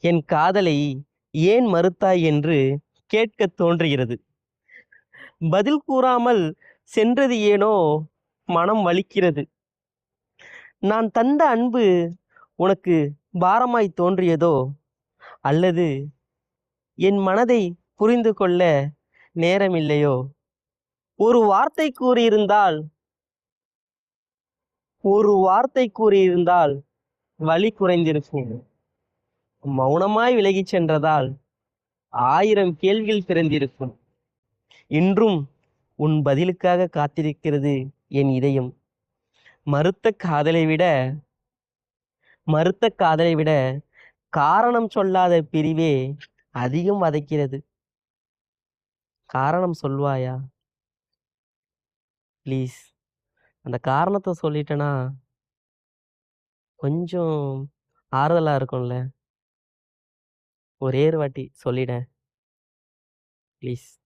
என் காதலை ஏன் மறுத்தாய் என்று கேட்கத் தோன்றுகிறது. பதில் கூறாமல் சென்றது ஏனோ மனம் வலிக்கிறது. நான் தந்த அன்பு உனக்கு பாரமாய் தோன்றியதோ, அல்லது என் மனதை புரிந்து கொள்ள நேரமில்லையோ? ஒரு வார்த்தை கூறியிருந்தால் ஒரு வார்த்தை கூறியிருந்தால் வலி குறைந்திருக்கும். மௌனமாய் விலகிச் சென்றதால் 1000 கேள்விகள் பிறந்திருக்கும். இன்றும் உன் பதிலுக்காக காத்திருக்கிறது என் இதயம். மறுத்த காதலை விட மறுத்த காதலை விட காரணம் சொல்லாத பிரிவே அதிகம் வதைக்கிறது. காரணம் சொல்வாயா ப்ளீஸ்? அந்த காரணத்தை சொல்லிட்டேனா கொஞ்சம் ஆறுதலா இருக்கும்ல. ஒரே ஒரு வாட்டி சொல்லிடேன் ப்ளீஸ்.